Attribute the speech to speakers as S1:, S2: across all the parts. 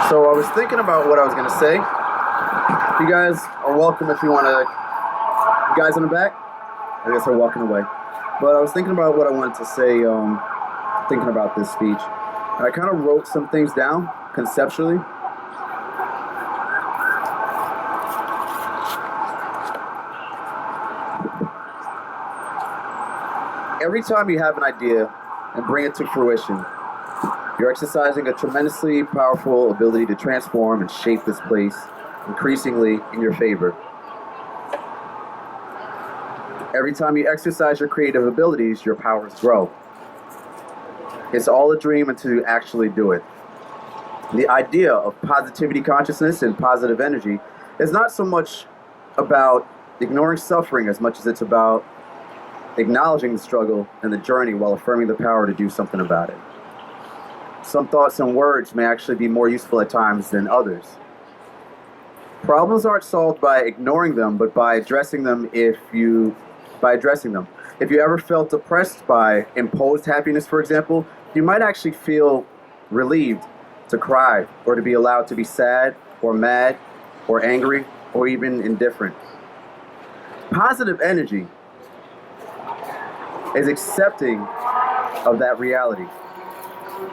S1: So I was thinking about what I was gonna say. You guys are welcome if you wanna. You guys in the back, I guess are walking away. But I was thinking about what I wanted to say. Thinking about this speech, and I kind of wrote some things down conceptually. Every time you have an idea and bring it to fruition, you're exercising a tremendously powerful ability to transform and shape this place increasingly in your favor. Every time you exercise your creative abilities, your powers grow. It's all a dream until you actually do it. The idea of positivity consciousness and positive energy is not so much about ignoring suffering as much as it's about acknowledging the struggle and the journey while affirming the power to do something about it. Some thoughts and words may actually be more useful at times than others. Problems aren't solved by ignoring them, but by addressing them. If you ever felt depressed by imposed happiness, for example, you might actually feel relieved to cry or to be allowed to be sad or mad or angry or even indifferent. Positive energy is accepting of that reality.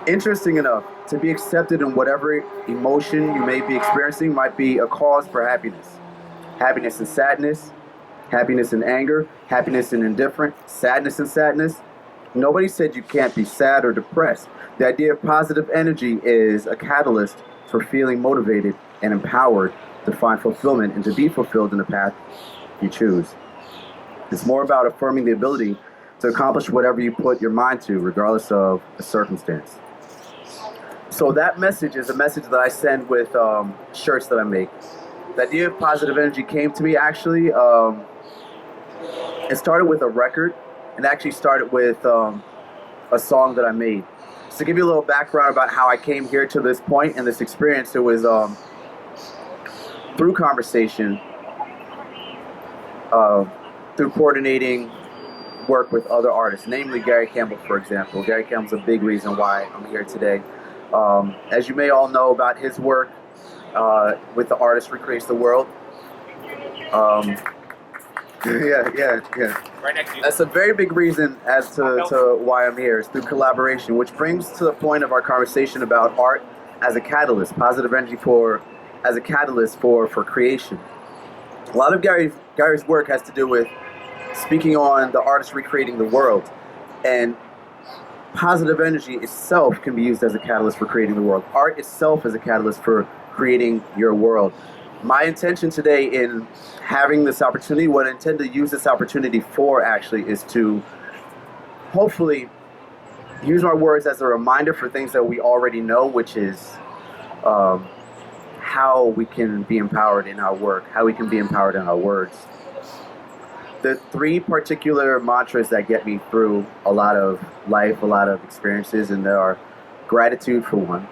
S1: Interesting enough, to be accepted in whatever emotion you may be experiencing might be a cause for happiness. Happiness and sadness, happiness and anger, happiness and indifference, sadness and sadness. Nobody said you can't be sad or depressed. The idea of positive energy is a catalyst for feeling motivated and empowered to find fulfillment and to be fulfilled in the path you choose. It's more about affirming the ability to accomplish whatever you put your mind to, regardless of the circumstance. So that message is a message that I send with shirts that I make. The idea of positive energy came to me actually. It started with a record, and actually started with a song that I made. So to give you a little background about how I came here to this point and this experience, it was through conversation, through coordinating work with other artists, namely Gary Campbell, for example. Gary Campbell's a big reason why I'm here today. As you may all know about his work with the artist Recreates the World. Yeah.
S2: Right next to you.
S1: That's a very big reason as to why I'm here. It's through collaboration, which brings to the point of our conversation about art as a catalyst, positive energy as a catalyst for creation. A lot of Gary's work has to do with speaking on the artist recreating the world, and positive energy itself can be used as a catalyst for creating the world. Art itself is a catalyst for creating your world. My intention today in having this opportunity, what I intend to use this opportunity for actually, is to hopefully use my words as a reminder for things that we already know, which is how we can be empowered in our work, how we can be empowered in our words. The three particular mantras that get me through a lot of life, a lot of experiences, and there are gratitude for one,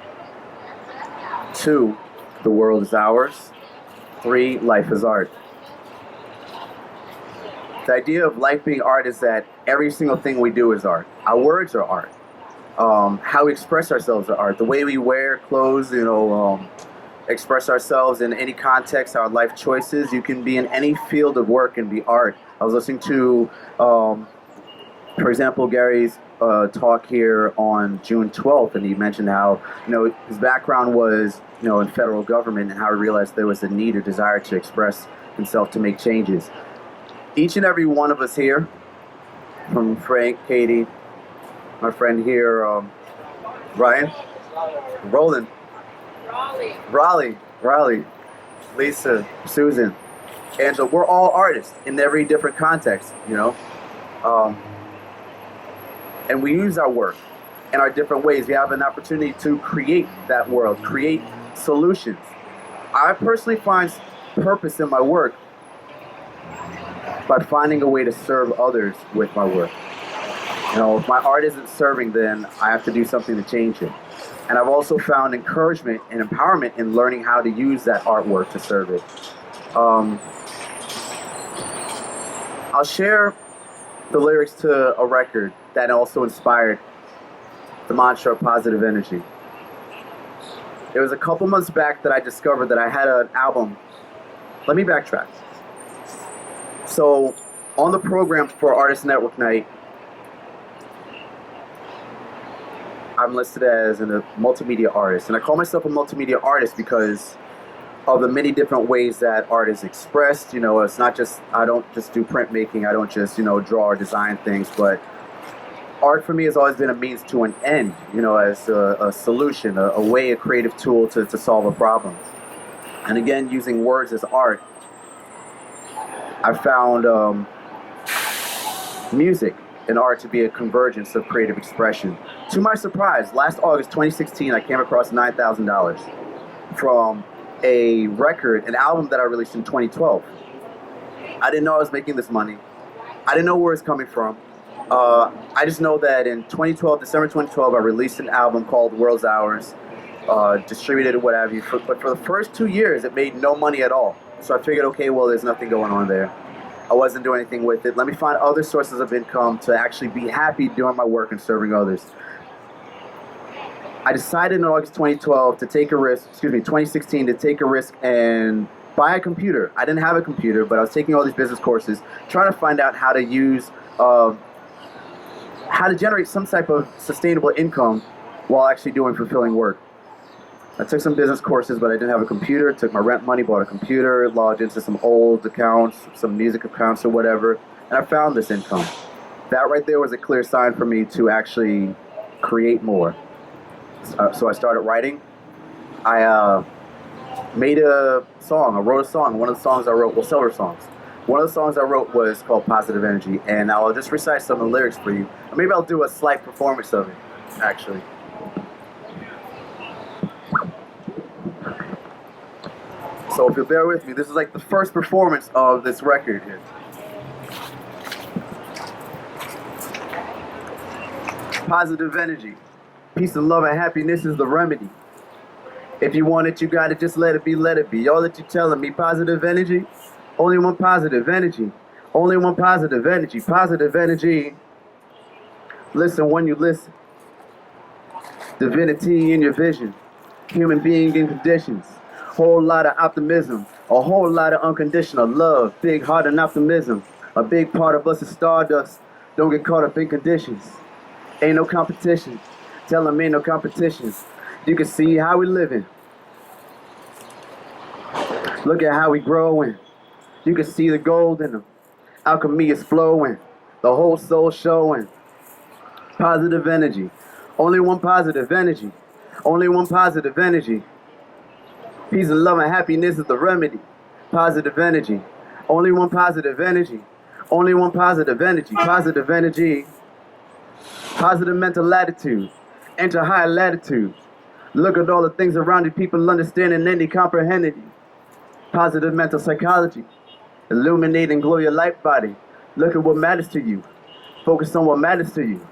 S1: 2, the world is ours, 3, life is art. The idea of life being art is that every single thing we do is art. Our words are art. How we express ourselves are art. The way we wear clothes, express ourselves in any context, our life choices. You can be in any field of work and be art. I was listening to, for example, Gary's talk here on June 12th, and he mentioned how, his background was, in federal government, and how he realized there was a need or desire to express himself to make changes. Each and every one of us here, from Frank, Katie, my friend here, Ryan, Roland, Raleigh, Lisa, Susan, Angela, we're all artists in every different context, and we use our work in our different ways. We have an opportunity to create that world, create solutions. I personally find purpose in my work by finding a way to serve others with my work. If my art isn't serving, then I have to do something to change it. And I've also found encouragement and empowerment in learning how to use that artwork to serve it. I'll share the lyrics to a record that also inspired the mantra of positive energy. It was a couple months back that I discovered that I had an album. Let me backtrack. So, on the program for Artist Network Night, I'm listed as a multimedia artist. And I call myself a multimedia artist because of the many different ways that art is expressed. You know, it's not just, I don't just do printmaking, I don't just, you know, draw or design things, but art for me has always been a means to an end, you know, as a solution, a way, a creative tool to solve a problem. And again, using words as art, I found music and art to be a convergence of creative expression. To my surprise, last August 2016, I came across $9,000 from a record, an album that I released in 2012. I didn't know I was making this money. I didn't know where it's coming from. I just know that in 2012, December 2012, I released an album called World's Hours, distributed it, what have you. But for the first 2 years, it made no money at all. So I figured, okay, well, there's nothing going on there. I wasn't doing anything with it. Let me find other sources of income to actually be happy doing my work and serving others. I decided in August 2012 to take a risk, 2016 to take a risk and buy a computer. I didn't have a computer, but I was taking all these business courses, trying to find out how to use, how to generate some type of sustainable income while actually doing fulfilling work. I took some business courses, but I didn't have a computer. Took my rent money, bought a computer, logged into some old accounts, some music accounts or whatever, and I found this income. That right there was a clear sign for me to actually create more. So I started writing. I made a song. I wrote a song. One of the songs I wrote, well, several songs. One of the songs I wrote was called Positive Energy, and I'll just recite some of the lyrics for you. Or maybe I'll do a slight performance of it, actually. So if you'll bear with me, this is like the first performance of this record here. Positive energy. Peace and love and happiness is the remedy. If you want it, you got it, just let it be, let it be. All that you're telling me, positive energy. Only one positive energy. Only one positive energy. Positive energy. Listen when you listen. Divinity in your vision. Human being in conditions. Whole lot of optimism. A whole lot of unconditional love. Big heart and optimism. A big part of us is stardust. Don't get caught up in conditions. Ain't no competition. Tell them ain't no competitions. You can see how we living. Look at how we growing. You can see the gold in them. Alchemy is flowing. The whole soul showing. Positive energy. Only one positive energy. Only one positive energy. Peace and love and happiness is the remedy. Positive energy. Only one positive energy. Only one positive energy. Positive energy. Positive mental attitude. Enter higher latitude. Look at all the things around you, people understanding and they comprehending. Positive mental psychology. Illuminate and glow your light body. Look at what matters to you. Focus on what matters to you.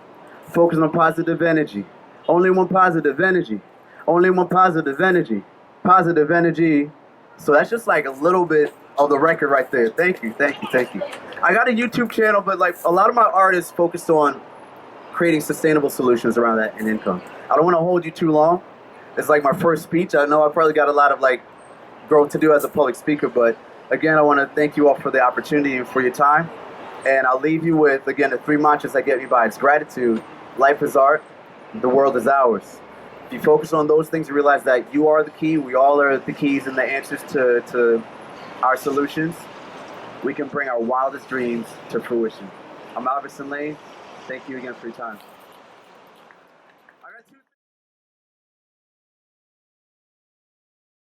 S1: Focus on positive energy. Only one positive energy. Only one positive energy. Positive energy. So that's just like a little bit of the record right there. Thank you, thank you, thank you. I got a YouTube channel, but like a lot of my art is focused on creating sustainable solutions around that and income. I don't want to hold you too long. It's like my first speech. I know I probably got a lot of like growth to do as a public speaker, but again, I want to thank you all for the opportunity and for your time. And I'll leave you with, again, the three mantras that get me by. It's gratitude, life is art, the world is ours. If you focus on those things, you realize that you are the key. We all are the keys and the answers to our solutions. We can bring our wildest dreams to fruition. I'm Alverson Layne. Thank you again for your time.